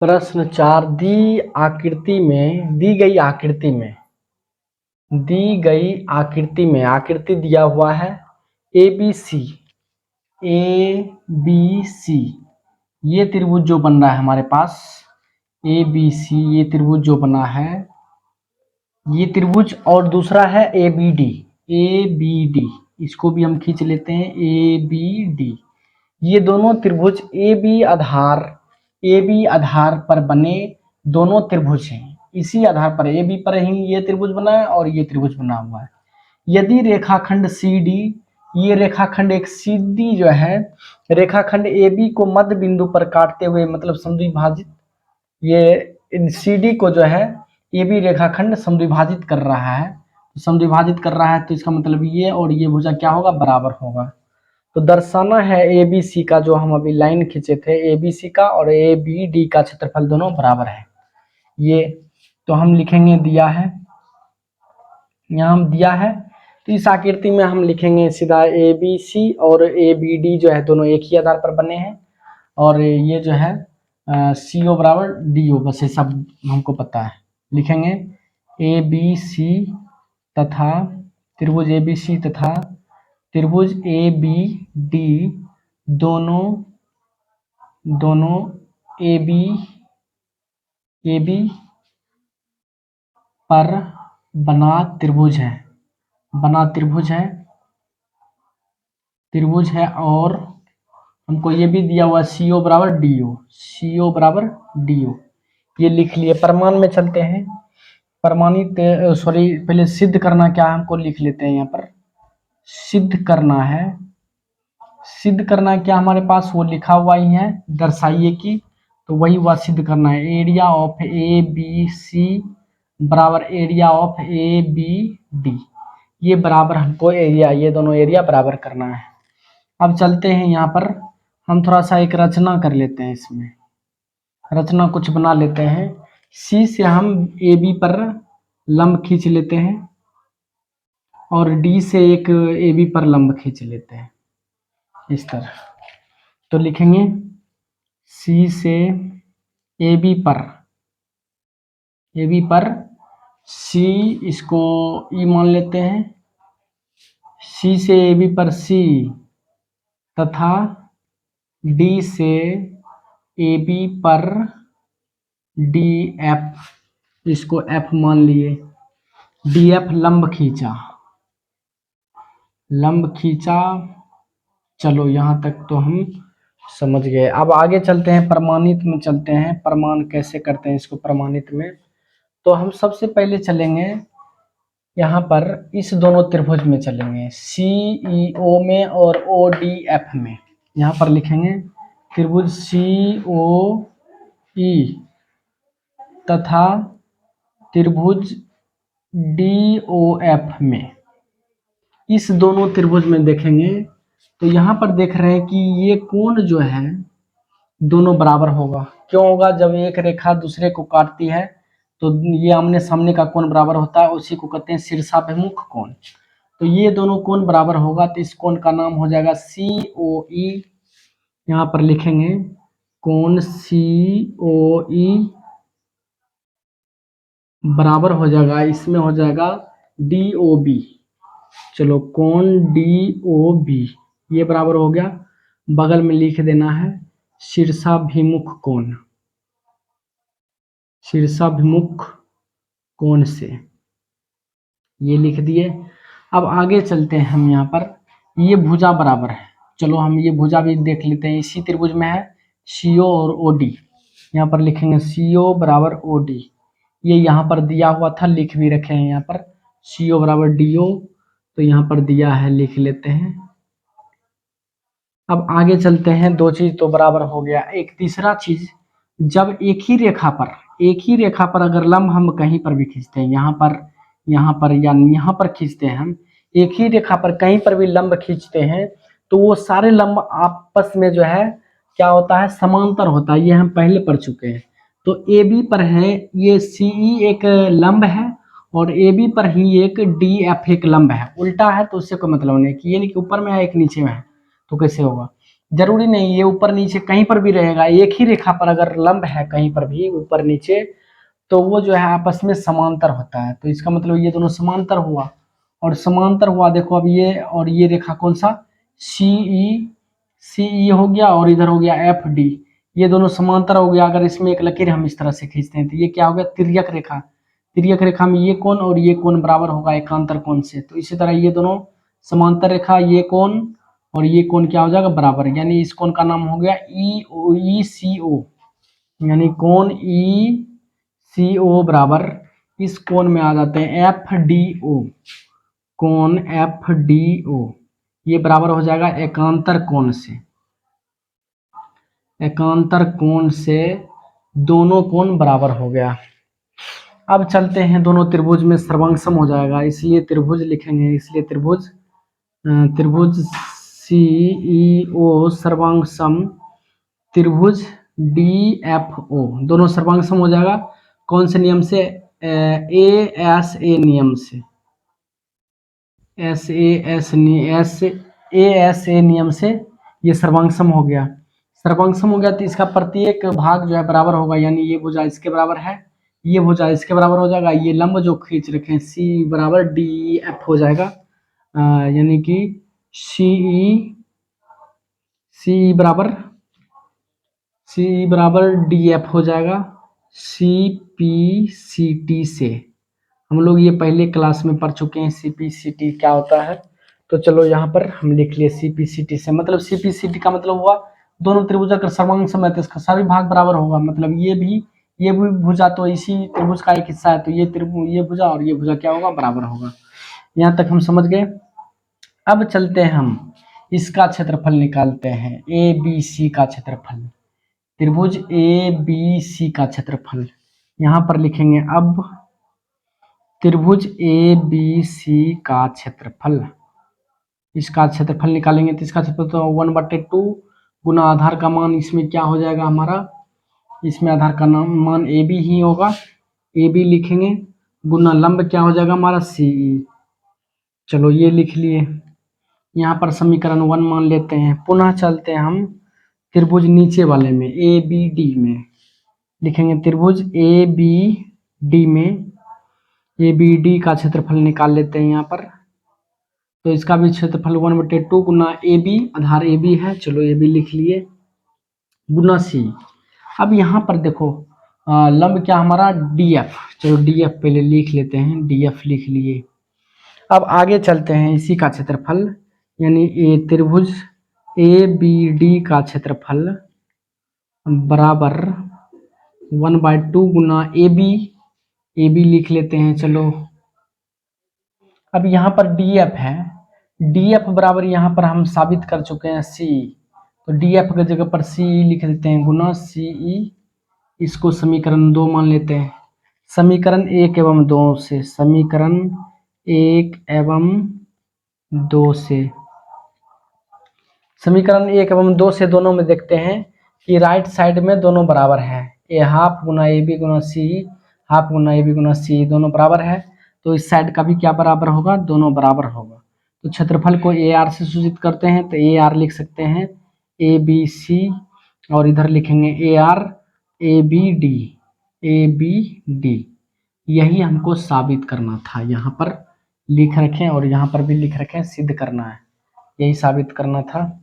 प्रश्न 4 दी गई आकृति में आकृति दिया हुआ है ए बी सी। ये त्रिभुज जो बन रहा है हमारे पास ए बी सी, ये त्रिभुज जो बना है ये त्रिभुज, और दूसरा है ए बी डी, इसको भी हम खींच लेते हैं ए बी डी। ये दोनों त्रिभुज ए बी आधार पर बने दोनों त्रिभुज हैं। इसी आधार पर ए बी पर ही ये त्रिभुज बना है और ये त्रिभुज बना हुआ है। यदि रेखाखंड सी डी, ये रेखाखंड एक सीधी जो है रेखाखंड ए बी को मध्य बिंदु पर काटते हुए मतलब समद्विभाजित, ये सी डी को जो है ए बी रेखाखंड समद्विभाजित कर रहा है, तो इसका मतलब ये और ये भुजा क्या होगा, बराबर होगा। तो दर्शाना है ए बी सी का, जो हम अभी लाइन खींचे थे ए बी सी का और ए बी डी का क्षेत्रफल दोनों बराबर है। ये तो हम लिखेंगे दिया है, यहाँ हम दिया है, तो इस आकृति में हम लिखेंगे सीधा ए बी सी और ए बी डी जो है दोनों एक ही आधार पर बने हैं, और ये जो है सी ओ बराबर डी ओ, बस ये सब हमको पता है। लिखेंगे ए बी सी तथा त्रिभुज ए बी सी तथा त्रिभुज ए बी डी दोनों ए बी पर बना त्रिभुज है और हमको ये भी दिया हुआ सी ओ बराबर डी ओ, ये लिख लिए। प्रमाण में चलते हैं, पहले सिद्ध करना क्या हमको लिख लेते हैं। यहाँ पर सिद्ध करना क्या हमारे पास वो लिखा हुआ ही है, दर्शाइए कि, तो वही हुआ सिद्ध करना है। Area of A B C बराबर area of A B D, ये बराबर हमको एरिया, ये दोनों एरिया बराबर करना है। अब चलते हैं यहाँ पर हम थोड़ा सा एक रचना कर लेते हैं, इसमें रचना कुछ बना लेते हैं। सी से हम ए बी पर लंब खींच लेते हैं और डी से एक ए बी पर लंब खींच लेते हैं इस तरह। तो लिखेंगे सी से ए बी पर सी, इसको ई मान लेते हैं, सी से ए बी पर सी तथा डी से ए बी पर डी एफ, इसको एफ मान लिए। डी एफ लंब खींचा, चलो यहाँ तक तो हम समझ गए। अब आगे चलते हैं, प्रमाणित में चलते हैं। प्रमाण कैसे करते हैं इसको प्रमाणित में, तो हम सबसे पहले चलेंगे यहाँ पर इस दोनों त्रिभुज में चलेंगे, सी ई ओ में और ओ डी एफ में। यहाँ पर लिखेंगे त्रिभुज सी ओ ई तथा त्रिभुज डी ओ एफ में। इस दोनों त्रिभुज में देखेंगे तो यहाँ पर देख रहे हैं कि ये कोण जो है दोनों बराबर होगा। क्यों होगा, जब एक रेखा दूसरे को काटती है तो ये आमने सामने का कोण बराबर होता है, उसी को कहते हैं शीर्षाभिमुख कोण। तो ये दोनों कोण बराबर होगा, तो इस कोण का नाम हो जाएगा सी ओ ई। यहाँ पर लिखेंगे कोण सी ओ ई बराबर हो जाएगा, इसमें हो जाएगा डी ओ बी। चलो कोण डी ओ बी ये बराबर हो गया, बगल में लिख देना है शीर्षाभिमुख कोण से, ये लिख दिए। अब आगे चलते हैं हम, यहाँ पर ये भुजा बराबर है, चलो हम ये भुजा भी देख लेते हैं। इसी त्रिभुज में है CO और OD, यहाँ पर लिखेंगे CO बराबर OD, ये यहाँ पर दिया हुआ था, लिख भी रखे हैं यहाँ पर CO बराबर DO, तो यहाँ पर दिया है, लिख लेते हैं। अब आगे चलते हैं, दो चीज तो बराबर हो गया। एक तीसरा चीज, जब एक ही रेखा पर अगर लंब हम कहीं पर भी खींचते हैं, यहाँ पर या यहाँ पर खींचते हैं, हम एक ही रेखा पर कहीं पर भी लंब खींचते हैं तो वो सारे लंब आपस में जो है क्या होता है, समांतर होता है। ये हम पहले पढ़ चुके हैं। तो ए बी पर है ये CE एक लंब है और ए बी पर ही एक DF एक लंब है। उल्टा है तो उससे कोई मतलब नहीं कि ये नहीं कि ऊपर में है एक नीचे में है, तो कैसे होगा। जरूरी नहीं ये ऊपर नीचे कहीं पर भी रहेगा, एक ही रेखा पर अगर लंब है कहीं पर भी ऊपर नीचे तो वो जो है आपस में समांतर होता है। तो इसका मतलब ये दोनों समांतर हुआ, और समांतर हुआ देखो अब ये और ये रेखा कौन सा सी ई हो गया और इधर हो गया एफ डी, ये दोनों समांतर हो गया। अगर इसमें एक लकीर हम इस तरह से खींचते हैं तो ये क्या हो गया तिर्यक रेखा। तिर्यक रेखा में ये कोण और ये कोण बराबर होगा एकांतर कोण से। तो इसी तरह ये दोनों समांतर रेखा, ये कोण और ये कोण क्या हो जाएगा बराबर, यानी इस कोण का नाम हो गया ई सी ओ, यानी कोण ई सी ओ बराबर इस कोण में आ जाते हैं एफ डी ओ, कोण एफ डी ओ ये बराबर हो जाएगा एकांतर कोण से। एकांतर कोण से दोनों कोण बराबर हो गया। अब चलते हैं दोनों त्रिभुज में सर्वांग हो जाएगा, इसलिए त्रिभुज लिखेंगे, इसलिए त्रिभुज सी ई ओ सर्वांग सम, त्रिभुज डी एफ ओ दोनों सर्वांग सम हो जाएगा। कौन से नियम से? ए एस ए नियम से, एस ए नियम से ये सर्वांग सम हो गया। सर्वांग सम हो गया तो इसका प्रत्येक भाग जो है बराबर होगा, यानी ये भुजा इसके बराबर है, ये भुजा इसके बराबर हो जाएगा। ये लंब जो खींच रखे हैं सी बराबर डी एफ हो जाएगा, यानी कि सी बराबर डी एफ हो जाएगा सी पी सी टी से। हम लोग ये पहले क्लास में पढ़ चुके हैं सी पी सी टी क्या होता है। तो चलो यहाँ पर हम लिख लिए सी पी सी टी से, मतलब सी पी सी टी का मतलब हुआ दोनों त्रिभुज का सर्वांग सम है तो इसका सभी भाग बराबर होगा, मतलब ये भी भुजा तो इसी त्रिभुज का एक हिस्सा है, तो ये भुजा और ये भुजा क्या होगा बराबर होगा। यहाँ तक हम समझ गए। अब चलते हैं हम इसका क्षेत्रफल निकालते हैं, ए बी सी का क्षेत्रफल, त्रिभुज ए बी सी का क्षेत्रफल यहाँ पर लिखेंगे। अब त्रिभुज ए बी सी का क्षेत्रफल, इसका क्षेत्रफल निकालेंगे तो इसका क्षेत्रफल तो 1/2 गुना आधार का मान, इसमें क्या हो जाएगा हमारा, इसमें आधार का मान ए बी ही होगा, ए बी लिखेंगे गुना लंब क्या हो जाएगा हमारा सी ई। चलो ये लिख लिए, यहाँ पर समीकरण 1 मान लेते हैं। पुनः चलते हैं हम त्रिभुज नीचे वाले में ए बी डी में, लिखेंगे त्रिभुज ए बी डी में, ए बी डी का क्षेत्रफल निकाल लेते हैं यहाँ पर। तो इसका भी क्षेत्रफल 1/2 गुना A B, Aadhaar A B है, चलो ए बी लिख लिए गुना सी। अब यहाँ पर देखो लंब क्या हमारा डी एफ, चलो डी एफ पहले लिख लेते हैं, डी एफ लिख लिए। अब आगे चलते हैं इसी का क्षेत्रफल, यानी त्रिभुज ए बी डी का क्षेत्रफल बराबर 1/2 गुना ए बी लिख लेते हैं। चलो अब यहाँ पर डी एफ है, डी एफ बराबर यहाँ पर हम साबित कर चुके हैं सी, तो डी एफ की जगह पर सी लिख देते हैं गुना सी ई, इसको समीकरण 2 मान लेते हैं। समीकरण 1 एवं 2 से, समीकरण 1 एवं 2 से, समीकरण 1 एवं 2 से दोनों में देखते हैं कि राइट साइड में दोनों बराबर है, ए हाफ गुना ए बी गुना सी, हाफ गुना ए बी गुना सी दोनों बराबर है, तो इस साइड का भी क्या बराबर होगा, दोनों बराबर होगा। तो क्षेत्रफल को ए आर से सूचित करते हैं, तो ए आर लिख सकते हैं ए बी सी, और इधर लिखेंगे A R A B D. यही हमको साबित करना था, यहाँ पर लिख रखें और यहाँ पर भी लिख रखें, सिद्ध करना है, यही साबित करना था।